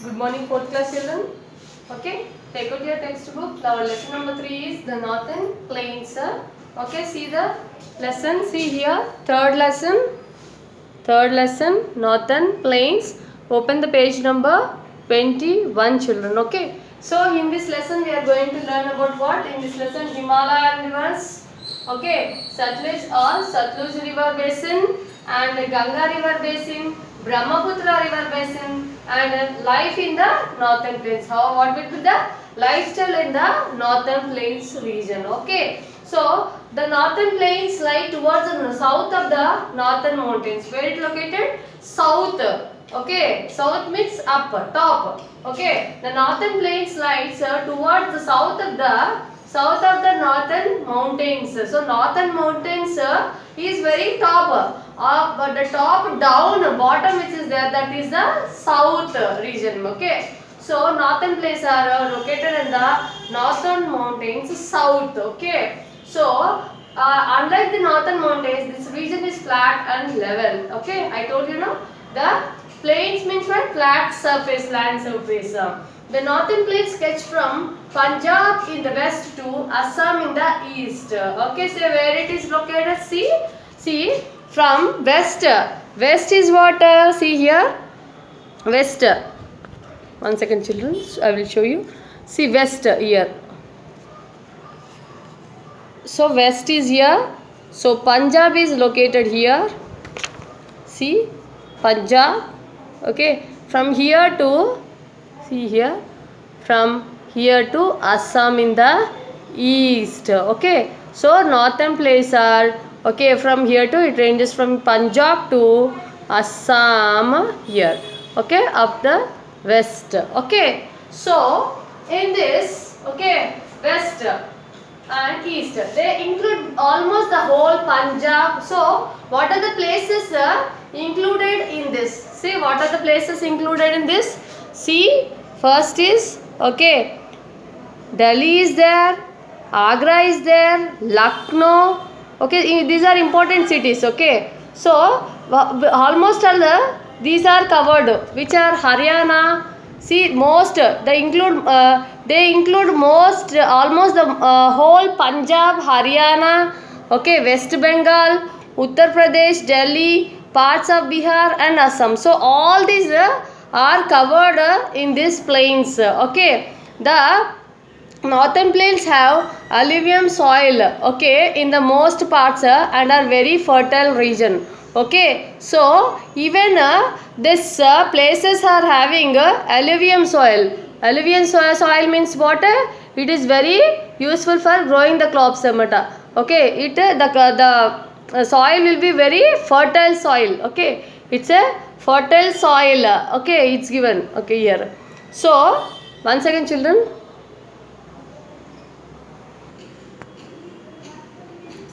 Good morning, fourth class children. Okay, take out your textbook. Our lesson number 3 is the Northern Plains. Okay, see the lesson. See here, third lesson, Northern Plains. Open the page number 21, children. Okay, so in this lesson we are going to learn about what? In this lesson, Himalayan rivers. Okay, Satluj river basin and Ganga river basin, Brahmaputra river basin, and life in the northern plains. What will be the lifestyle in the northern plains region? Okay, so the northern plains lie towards the south of the northern mountains. Where it located? South. Okay, south means up, top. Okay, the northern plains lies towards the south of the northern mountains. So northern mountains is very top. But the top down bottom which is there, that is the south region. Okay, so northern plains are located in the northern mountains south. Okay, so unlike the northern mountains, this region is flat and level. Okay, I told you no, the plains means what? Flat surface, land surface. The northern plains stretch from Punjab in the west to Assam in the east. Okay, so where it is located? See from west. West is what? See here, west. 1 second, children. I will show you. See west here. So west is here. So Punjab is located here. See Punjab. Okay, from here to see here, from here to Assam in the east. Okay, so northern plains are okay from here to, it ranges from Punjab to Assam here. Okay, up the west. Okay, so in this, okay, west and east, they include almost the whole Punjab. So what are the places included in this? See, what are the places included in this? See, first is okay, Delhi is there, Agra is there, Lucknow. Okay, these are important cities. Okay, so almost all these are covered, which are Haryana. See, most they include most almost the whole Punjab, Haryana. Okay, West Bengal, Uttar Pradesh, Delhi, parts of Bihar and Assam. So all these are covered in these plains. Okay, the northern plains have alluvium soil, okay, in the most parts and are very fertile region. Okay, so even this places are having alluvium soil. Alluvium soil means what? It is very useful for growing the crops. Okay, the soil will be very fertile soil. Okay, it's a fertile soil. Okay, it's given. Okay, here. So once again, children.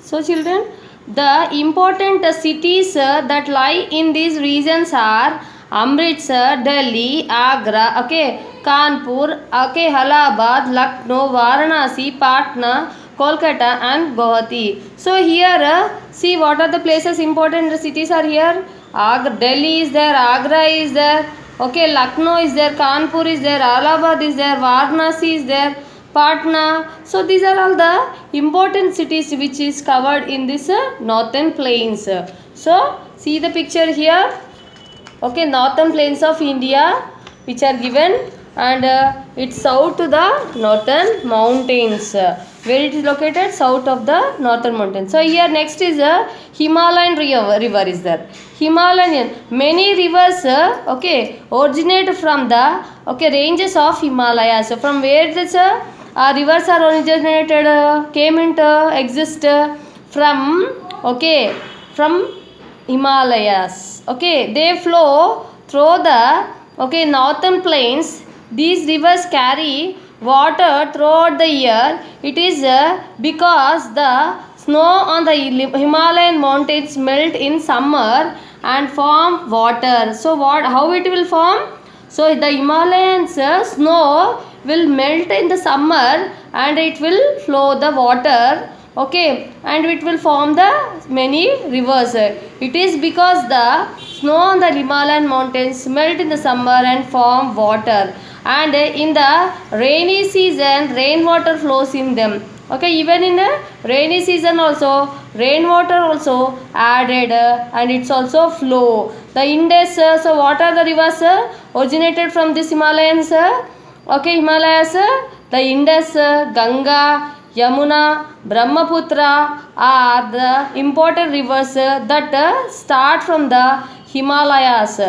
So children, the important cities that lie in these regions are Amritsar, Delhi, Agra, okay, Kanpur, okay, Allahabad, Lucknow, Varanasi, Patna, Kolkata and Guwahati. So here, see what are the places, important cities are here. Delhi is there, Agra is there, okay, Lucknow is there, Kanpur is there, Allahabad is there, Varanasi is there, Patna. So these are all the important cities which is covered in this northern plains. So see the picture here. Okay, northern plains of India which are given, and it's south to the northern mountains. Where it is located? South of the northern mountains. So here next is a Himalayan river is there. Himalayan, many rivers okay, originate from the okay ranges of Himalayas. So from where this rivers are originated, came into exist from okay, from Himalayas. Okay, they flow through the okay northern plains. These rivers carry water throughout the year. It is because the snow on the Himalayan mountains melt in summer and form water. So what? How it will form? So the Himalayans snow will melt in the summer and it will flow the water Okay, and it will form the many rivers. It is because the snow on the Himalayan mountains melt in the summer and form water, and in the rainy season rainwater flows in them. Okay, even in the rainy season also rainwater also added, and it's also flow. The Indus, so what are the rivers originated from this Himalayans? Okay, Himalayas, the Indus, Ganga, Yamuna, Brahmaputra are the important rivers that start from the Himalayas.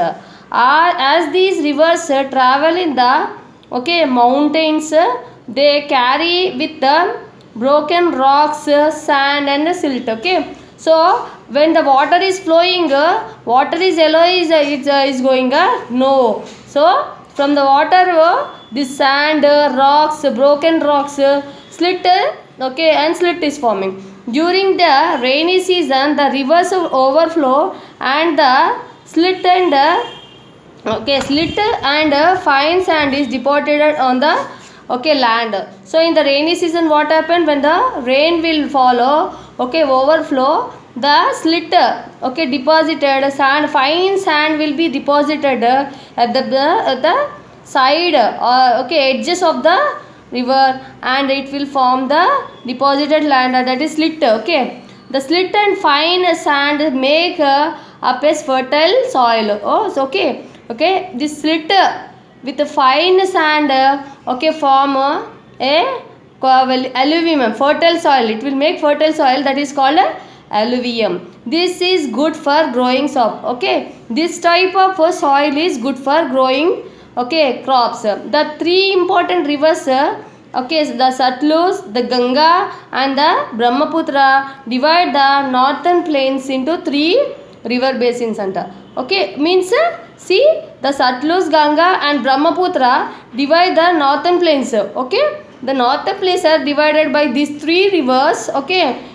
As these rivers travel in the mountains, they carry with them broken rocks, sand and silt. Okay, so when the water is flowing, water is yellow is going no. So from the water, this sand, rocks, broken rocks, slit, and slit is forming. During the rainy season, the rivers overflow and the slit and fine sand is deposited on the land. So in the rainy season, what happened? When the rain will follow, overflow, the slit, deposited sand, fine sand will be deposited at the side or edges of the river, and it will form the deposited land, that is slit. Okay, the slit and fine sand make up a fertile soil. Oh, so okay, this slit with the fine sand form a alluvium, fertile soil. It will make fertile soil, that is called alluvium. This is good for growing crop. Okay, this type of soil is good for growing crops. The three important rivers, the Satluj, the Ganga and the Brahmaputra divide the northern plains into three river basins. Okay, means see, the Satluj, Ganga and Brahmaputra divide the northern plains. Okay, the northern plains are divided by these three rivers,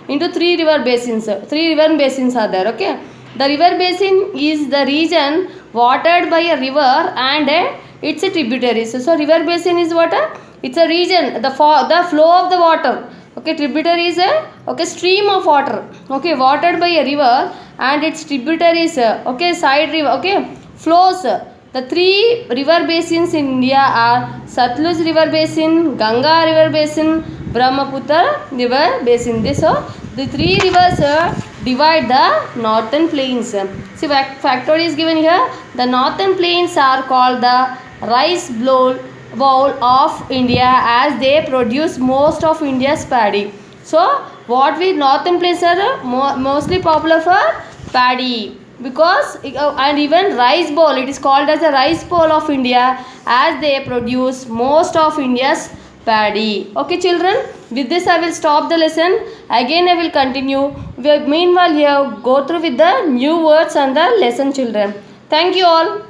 into three river basins. Three river basins are there. Okay, the river basin is the region watered by a river and its tributaries. So river basin is what? It's a region, the flow of the water. Okay, tributary is a stream of water. Okay, watered by a river and its tributaries. Side river. Flows. The three river basins in India are Satluj river basin, Ganga river basin, Brahmaputra river basin. So the three rivers divide the northern plains. See, factor is given here. The northern plains are called the rice bowl of India, as they produce most of India's paddy. So what we northern plains are mostly popular for paddy, because and even rice bowl, it is called as a rice bowl of India, as they produce most of India's paddy. Okay children, with this I will stop the lesson. Again I will continue. Meanwhile here go through with the new words and the lesson children. Thank you all.